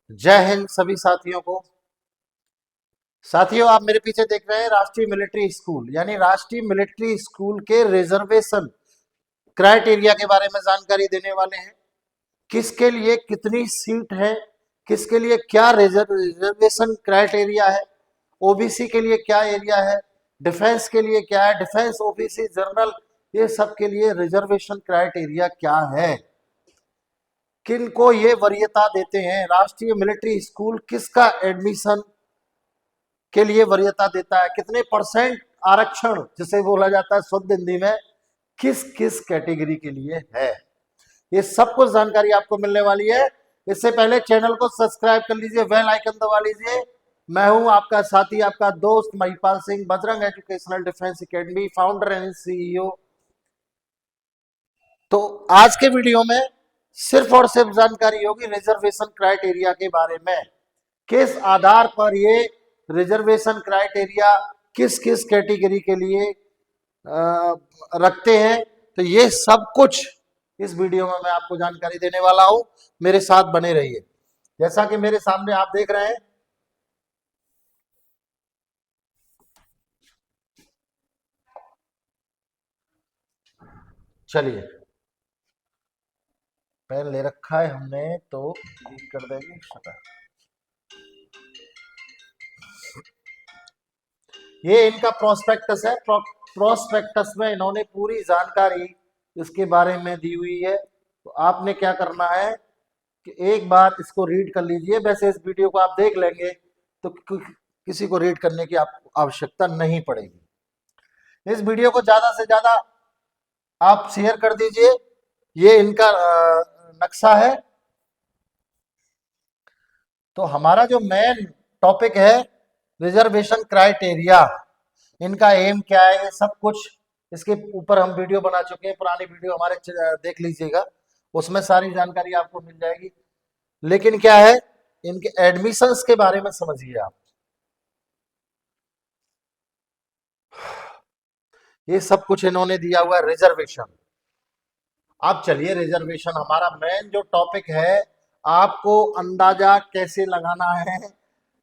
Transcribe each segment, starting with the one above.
जय हिंद सभी साथियों को। साथियों, आप मेरे पीछे देख रहे हैं राष्ट्रीय मिलिट्री स्कूल, यानी राष्ट्रीय मिलिट्री स्कूल के रिजर्वेशन क्राइटेरिया के बारे में जानकारी देने वाले हैं। किसके लिए कितनी सीट है, किसके लिए क्या रिजर्वेशन क्राइटेरिया है, ओबीसी के लिए क्या एरिया है, डिफेंस के लिए क्या है, डिफेंस ओबीसी जनरल, ये सब के लिए रिजर्वेशन क्राइटेरिया क्या है, किन को ये वरीयता देते हैं, राष्ट्रीय मिलिट्री स्कूल किसका एडमिशन के लिए वरीयता देता है, कितने परसेंट आरक्षण जिसे बोला जाता है शुद्ध हिंदी में, किस किस कैटेगरी के लिए है, ये सब कुछ जानकारी आपको मिलने वाली है। इससे पहले चैनल को सब्सक्राइब कर लीजिए, बेल आइकन दबा लीजिए। मैं हूं आपका साथी, आपका दोस्त Mahipal Singh, Bajrang educational defence academy founder and CEO. तो आज के वीडियो में सिर्फ और सिर्फ जानकारी होगी रिजर्वेशन क्राइटेरिया के बारे में, किस आधार पर ये रिजर्वेशन क्राइटेरिया किस किस कैटेगरी के लिए रखते हैं। तो ये सब कुछ इस वीडियो में मैं आपको जानकारी देने वाला हूं, मेरे साथ बने रहिए। जैसा कि मेरे सामने आप देख रहे हैं, चलिए, पेन ले रखा है हमने तो डिलीट कर देंगे शटर। ये इनका प्रोस्पेक्टस है। प्रोस्पेक्टस में इन्होंने पूरी जानकारी इसके बारे में दी हुई है। तो आपने क्या करना है कि एक बार इसको रीड कर लीजिए। वैसे इस वीडियो को आप देख लेंगे तो किसी को रीड करने की आपको आवश्यकता नहीं पड़ेगी। इस वीडियो को ज्यादा से ज्यादा आप शेयर कर दीजिए। ये इनका नक्शा है। तो हमारा जो मेन टॉपिक है रिजर्वेशन क्राइटेरिया, इनका एम क्या है, ये सब कुछ इसके ऊपर हम वीडियो बना चुके हैं। पुरानी वीडियो हमारे देख लीजिएगा, उसमें सारी जानकारी आपको मिल जाएगी। लेकिन क्या है, इनके एडमिशंस के बारे में समझिए आप। ये सब कुछ इन्होंने दिया हुआ है रिजर्वेशन। अब चलिए, रिजर्वेशन हमारा मेन जो टॉपिक है, आपको अंदाजा कैसे लगाना है,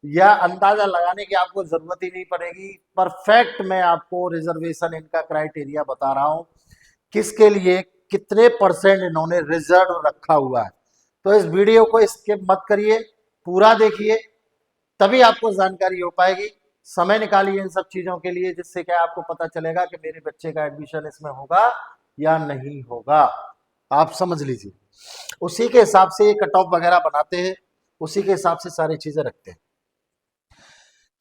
या अंदाजा लगाने की आपको जरूरत ही नहीं पड़ेगी। परफेक्ट मैं आपको रिजर्वेशन इनका क्राइटेरिया बता रहा हूं, किसके लिए कितने परसेंट इन्होंने रिजर्व रखा हुआ है। तो इस वीडियो को स्किप मत करिए, पूरा देखिए, तभी आपको जानकारी हो पाएगी। समय निकालिए इन सब चीजों के लिए, जिससे क्या आपको पता चलेगा कि मेरे बच्चे का एडमिशन इसमें होगा या नहीं होगा। आप समझ लीजिए, उसी के हिसाब से ये कट ऑफ वगैरह बनाते हैं, उसी के हिसाब से सारी चीजें रखते हैं।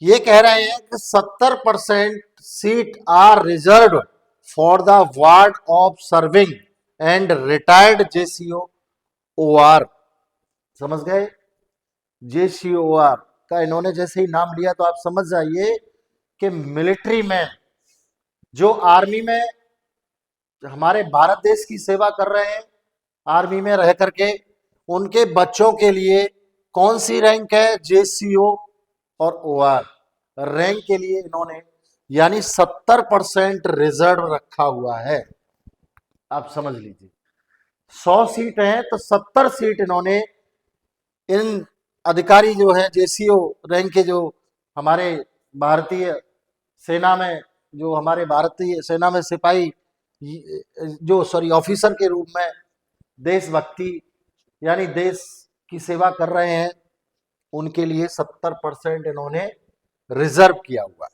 ये कह रहे हैं कि 70% seat are reserve for the ward of serving and retired JCO OR. समझ गए? जेसीओआर का इन्होंने जैसे ही नाम लिया तो आप समझ जाइए कि मिलिट्री मैन जो आर्मी में हमारे भारत देश की सेवा कर रहे हैं, आर्मी में रह करके, उनके बच्चों के लिए कौन सी रैंक है, जेसीओ और ओआर रैंक के लिए इन्होंने यानी 70% रिजर्व रखा हुआ है। आप समझ लीजिए, 100 सीट है तो 70 सीट इन्होंने इन अधिकारी जो है जेसीओ रैंक के, जो हमारे भारतीय सेना में, जो हमारे भारतीय सेना में सिपाही, जो सॉरी ऑफिसर के रूप में देशभक्ति यानी देश की सेवा कर रहे हैं, उनके लिए 70% इन्होंने रिजर्व किया हुआ है।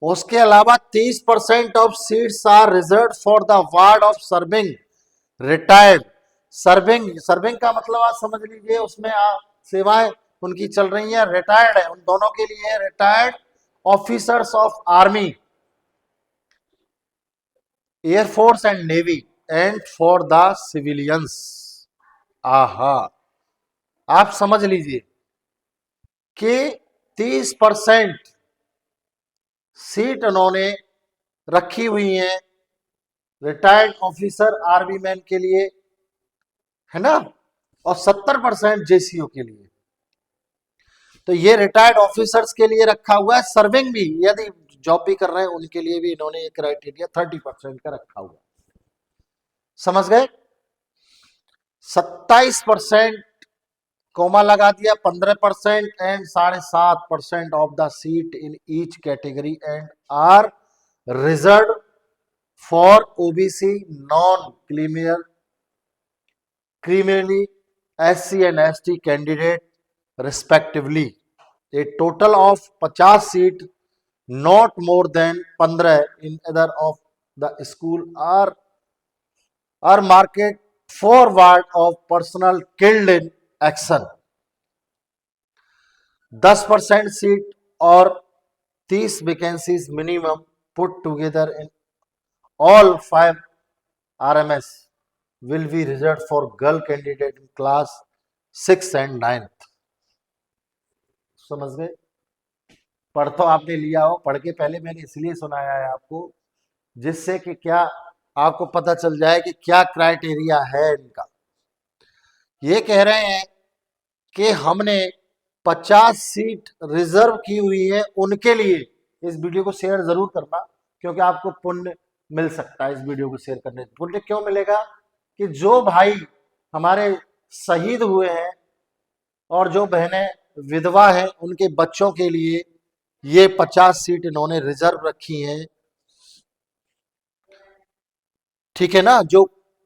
उसके अलावा 30% of seats are reserve for the ward of serving retired. Serving serving का मतलब आप समझ लीजिए, उसमें सेवाएं उनकी चल रही हैं, रिटायर्ड है, उन दोनों के लिए retired officers of army, air force and navy and for the civilians. आहा, आप समझ लीजिए कि 30% सीट उन्होंने रखी हुई है रिटायर्ड ऑफिसर आर्मी मैन के लिए, है ना, और 70% जेसीओ के लिए। तो ये रिटायर्ड ऑफिसर्स के लिए रखा हुआ है। सर्विंग भी यदि जॉब भी कर रहे हैं उनके लिए भी इन्होंने ये क्राइटेरिया 30% का रखा हुआ है। समझ गए? 27% कॉमा लगा दिया 15% and 7.5% of the seat in each category and are reserve for OBC non creamily SC and ST candidate respectively. A total of 50 seat, not more than 15 in either of the school are marked forward of personal killed in action. 10% seat और 30 vacancies minimum put together in all 5 RMS will be reserved for girl candidate in class 6 and 9th. समझ गए? पढ़ तो आपने लिया हो, पढ़ के पहले मैंने इसलिए सुनाया है आपको जिससे कि क्या आपको पता चल जाए कि क्या क्राइटेरिया है इनका। ये कह रहे हैं कि हमने 50 सीट रिजर्व की हुई है उनके लिए। इस वीडियो को शेयर जरूर करना क्योंकि आपको पुण्य मिल सकता है इस वीडियो को शेयर करने से। पुण्य क्यों मिलेगा कि जो भाई हमारे शहीद हुए हैं और जो बहनें विधवा हैं उनके बच्चों के लिए ये 50 सीट इन्होंने रिजर्व रखी हैं, ठीक है ना। जो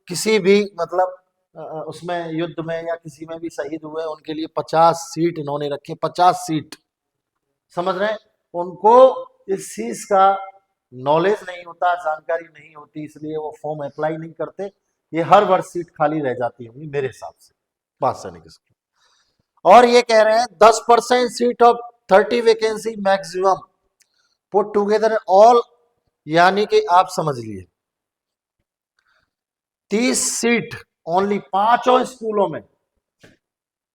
किसी भी मतलब उसमें युद्ध में या किसी में भी शहीद हुए उनके लिए 50 सीट इन्होंने रखे। 50 सीट, समझ रहे हैं? उनको इस चीज का नॉलेज नहीं होता, जानकारी नहीं होती, इसलिए वो फॉर्म अप्लाई नहीं करते। ये हर वर्ष सीट खाली रह जाती होंगी मेरे हिसाब से पास करने के। और ये कह रहे हैं 10% seat of 30 vacancy maximum put together all, यानी कि आप समझ लिए 30 सीट ओनली पांचों स्कूलों में।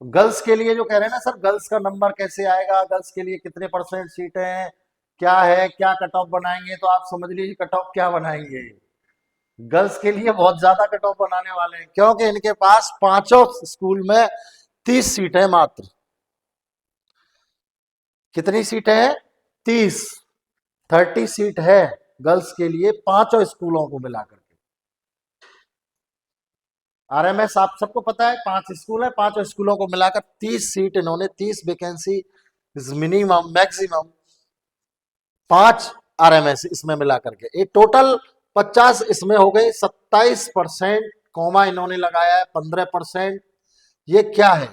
गर्ल्स के लिए जो कह रहे हैं ना सर, गर्ल्स का नंबर कैसे आएगा, गर्ल्स के लिए कितने % सीट हैं, क्या है, क्या कट ऑफ बनाएंगे, तो आप समझ लीजिए कट ऑफ क्या बनाएंगे। गर्ल्स के लिए बहुत ज्यादा कट ऑफ बनाने वाले हैं क्योंकि इनके पास पांचों स्कूल में 30 सीट है मात्र। कितनी सीट है? 30 सीट है गर्ल्स के लिए पांचों स्कूलों को मिलाकर के। RMS आप सबको पता है 5 स्कूल है, 5 स्कूलों को मिलाकर 30 सीट इन्होंने, 30 वैकेंसी मिनिमम मैक्सिमम 5 RMS इसमें मिलाकर के एक टोटल 50 इसमें हो गए। 27% कॉमा इन्होंने लगाया है 15%। ये क्या है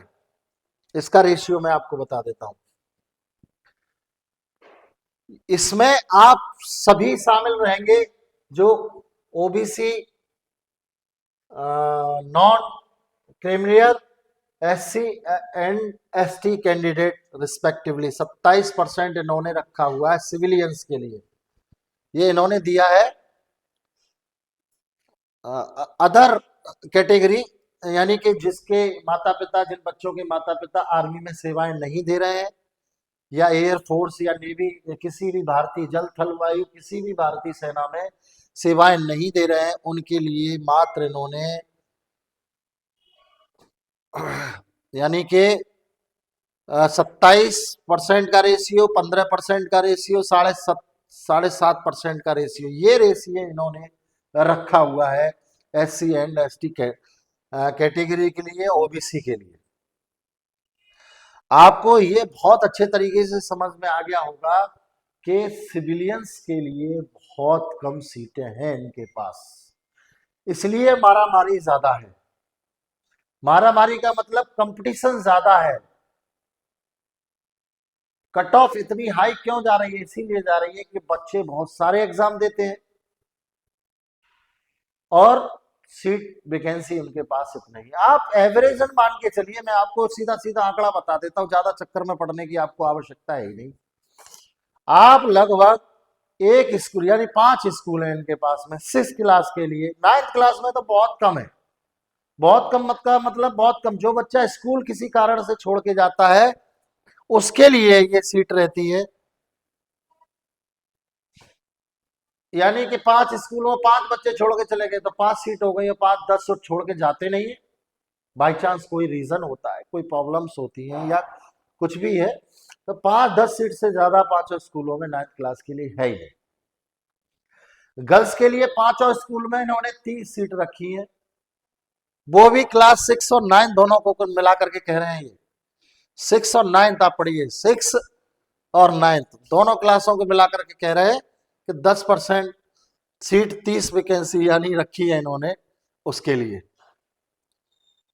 इसका रेशियो मैं आपको बता देता हूं। इसमें आप सभी शामिल रहेंगे जो OBC non criminal SC and ST candidate respectively. 27% इन्होंने रखा हुआ है सिविलियंस के लिए। ये इन्होंने दिया है अदर कैटेगरी, यानी कि जिसके माता पिता, जिन बच्चों के माता पिता आर्मी में सेवाएं नहीं दे रहे हैं या एयरफोर्स या नेवी, किसी भी भारतीय जल थल वायु किसी भी भारतीय सेना में सेवाएं नहीं दे रहे हैं, उनके लिए मात्र इन्होंने यानी कि 27% का रेशियो, 15% का रेशियो, 7.5% का रेशियो, ये रेशियो इन्होंने रखा हुआ है SC एंड ST कैटेगरी के लिए, OBC के लिए। आपको ये बहुत अच्छे तरीके से समझ में आ गया होगा कि सिविलियंस के लिए बहुत कम सीटें हैं इनके पास, इसलिए मारामारी ज्यादा है। मारामारी का मतलब कंपटीशन ज्यादा है। कट ऑफ इतनी हाई क्यों जा रही है? इसीलिए जा रही है कि बच्चे बहुत सारे एग्जाम देते हैं और सीट वैकेंसी उनके पास इतनी है। आप एवरेजन मान के चलिए, मैं आपको सीधा सीधा आंकड़ा बता देता हूं, ज्यादा चक्कर में पढ़ने की आपको आवश्यकता है ही नहीं। आप लगभग एक स्कूल यानी 5 स्कूल है इनके पास में 6 क्लास के लिए। 9th क्लास में तो बहुत कम है, बहुत कम मतलब बहुत कम। जो बच्चा स्कूल किसी कारण से छोड़ के जाता है उसके लिए ये सीट रहती है, यानी कि 5 स्कूलों में 5 बच्चे छोड़ के चले गए तो 5 सीट हो गई, 5-10 छोड़ के जाते नहीं है। बाई चांस कोई रीजन होता है, कोई प्रॉब्लम्स होती हैं या कुछ भी है, तो 5-10 सीट से ज्यादा 5 स्कूलों में 9th क्लास के लिए है ही नहीं। गर्ल्स के लिए 5 स्कूल में इन्होंने 30 सीट रखी है, वो भी क्लास 6 और 9 दोनों को मिला करके कह रहे हैं ये 6 और 9th आप पढ़िए, 6 और 9th दोनों क्लासों को मिलाकर के कह रहे हैं कि 10% सीट, 30 वैकेंसी यानी रखी है इन्होंने उसके लिए,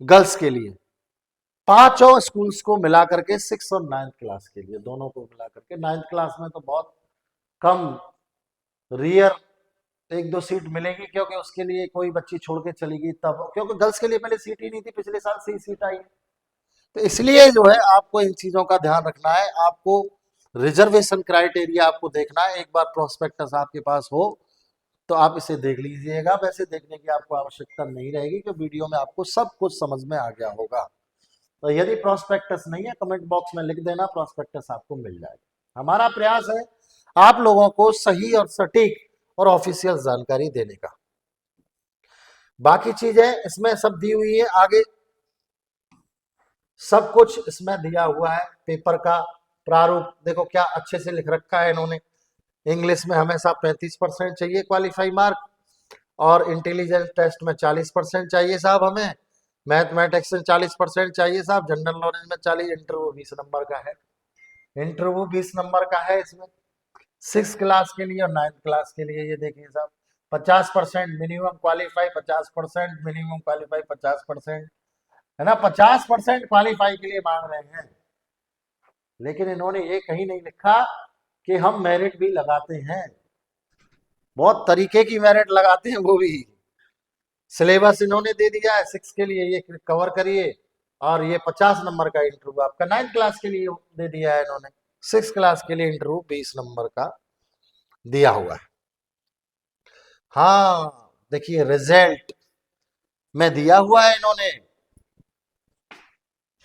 गर्ल्स के लिए। पांचों स्कूल्स को मिलाकर के 6 और 9th क्लास के लिए, दोनों को मिलाकर के। 9th क्लास में तो बहुत कम, रियर 1-2 सीट मिलेगी, क्योंकि उसके लिए कोई बच्ची छोड़ के चली गई तब, क्योंकि गर्ल्स के लिए पहले सीट ही नहीं थी, पिछले साल से ही सीट आई है। तो इसलिए जो है आपको इन चीजों का ध्यान रखना है, आपको रिजर्वेशन क्राइटेरिया आपको देखना है। एक बार प्रोस्पेक्टस आपके पास हो तो आप इसे देख लीजिएगा, वैसे देखने की आपको आवश्यकता नहीं रहेगी कि वीडियो में आपको सब कुछ समझ में आ गया होगा। तो यदि प्रोस्पेक्टस नहीं है, कमेंट बॉक्स में लिख देना, प्रोस्पेक्टस आपको मिल जाएगा। हमारा प्रयास है आप लोगों को सही और सटीक और ऑफिशियल जानकारी देने का। बाकी चीजें इसमें सब दी हुई है, आगे सब कुछ इसमें दिया हुआ है। पेपर का प्रारूप देखो क्या अच्छे से लिख रखा है इन्होंने। इंग्लिश में हमेशा 35% चाहिए क्वालिफाई मार्क, और इंटेलिजेंस टेस्ट में 40% चाहिए साहब हमें, मैथमेटिक्स में 40% चाहिए साहब, जनरल नॉलेज में 40, इंटरव्यू 20 नंबर का है। इंटरव्यू 20 नंबर का है इसमें 6 क्लास के लिए और 9th क्लास के लिए। ये देखिए साहब 50% मिनिमम क्वालिफाई, 50% मिनिमम क्वालिफाई, 50% है ना, 50% क्वालिफाई के लिए मांग रहे हैं। लेकिन इन्होंने ये कहीं नहीं लिखा कि हम मेरिट भी लगाते हैं, बहुत तरीके की मेरिट लगाते हैं वो भी। सिलेबस इन्होंने दे दिया है 6 के लिए, ये कवर करिए, और ये 50 नंबर का इंटरव्यू आपका 9th क्लास के लिए दे दिया है इन्होंने। 6 क्लास के लिए इंटरव्यू 20 नंबर का दिया हुआ है। हाँ देखिए रिजल्ट में दिया हुआ है इन्होंने,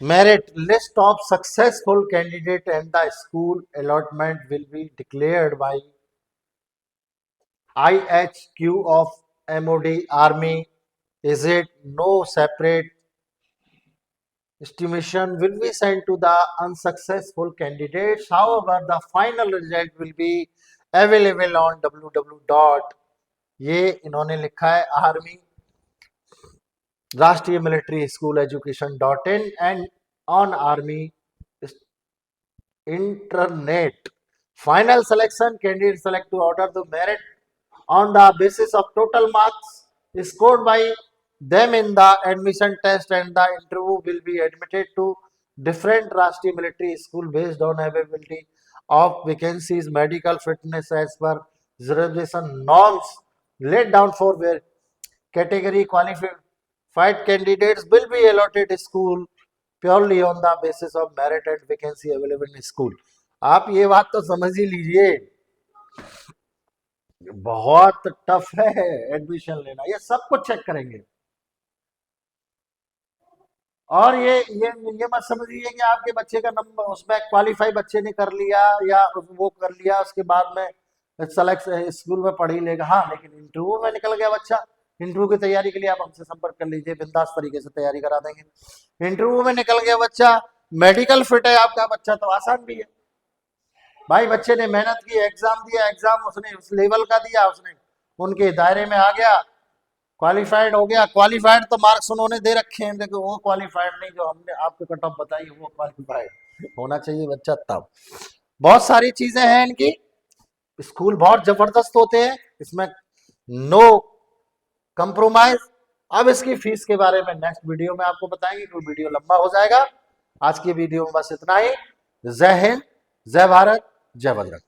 merit list of successful candidate and the school allotment will be declared by IHQ of MOD Army. Is it no separate estimation will be sent to the unsuccessful candidates. However, the final result will be available on www. ये इन्होंने लिखा है army राष्ट्रीय military school education .in and on army internet. Final selection candidate select to order the merit on the basis of total marks scored by them in the admission test, and the interview will be admitted to different Rashtriya military school based on availability of vacancies, medical fitness as per reservation norms laid down for where category qualified candidates will be allotted school purely on the basis of merit and vacancy available in school. आप ये बात तो समझ ही लीजिए, बहुत tough है admission लेना, ये सब कुछ चेक करेंगे। और ये मत समझिए कि आपके बच्चे का नंबर उसमें क्वालिफाई बच्चे ने कर लिया या वो कर लिया उसके बाद में सेलेक्ट स्कूल में पढ़ ही लेगा। हाँ लेकिन इंटरव्यू में निकल गया बच्चा, इंटरव्यू की तैयारी के लिए आप हमसे संपर्क कर लीजिए, बिंदास तरीके से तैयारी करा देंगे। इंटरव्यू में निकल गया बच्चा, मेडिकल फिट है आपका बच्चा, तो आसान भी है भाई। बच्चे ने मेहनत की, एग्जाम दिया, एग्जाम उसने उस लेवल का दिया, उसने उनके दायरे में आ गया, क्वालिफाइड हो गया। क्वालिफाइड तो मार्क्स उन्होंने दे रखे हैं, देखो वो क्वालिफाइड नहीं, जो हमने आपको कट ऑफ बताई वो क्वालिफाइड होना चाहिए बच्चा तब। बहुत सारी चीजें हैं इनकी, स्कूल बहुत जबरदस्त होते हैं, इसमें नो कंप्रोमाइज। अब इसकी फीस के बारे में नेक्स्ट वीडियो में आपको बताएंगे, क्योंकि वीडियो लंबा हो जाएगा। आज की वीडियो में बस इतना ही। जय हिंद, जय भारत, जय बजरंग।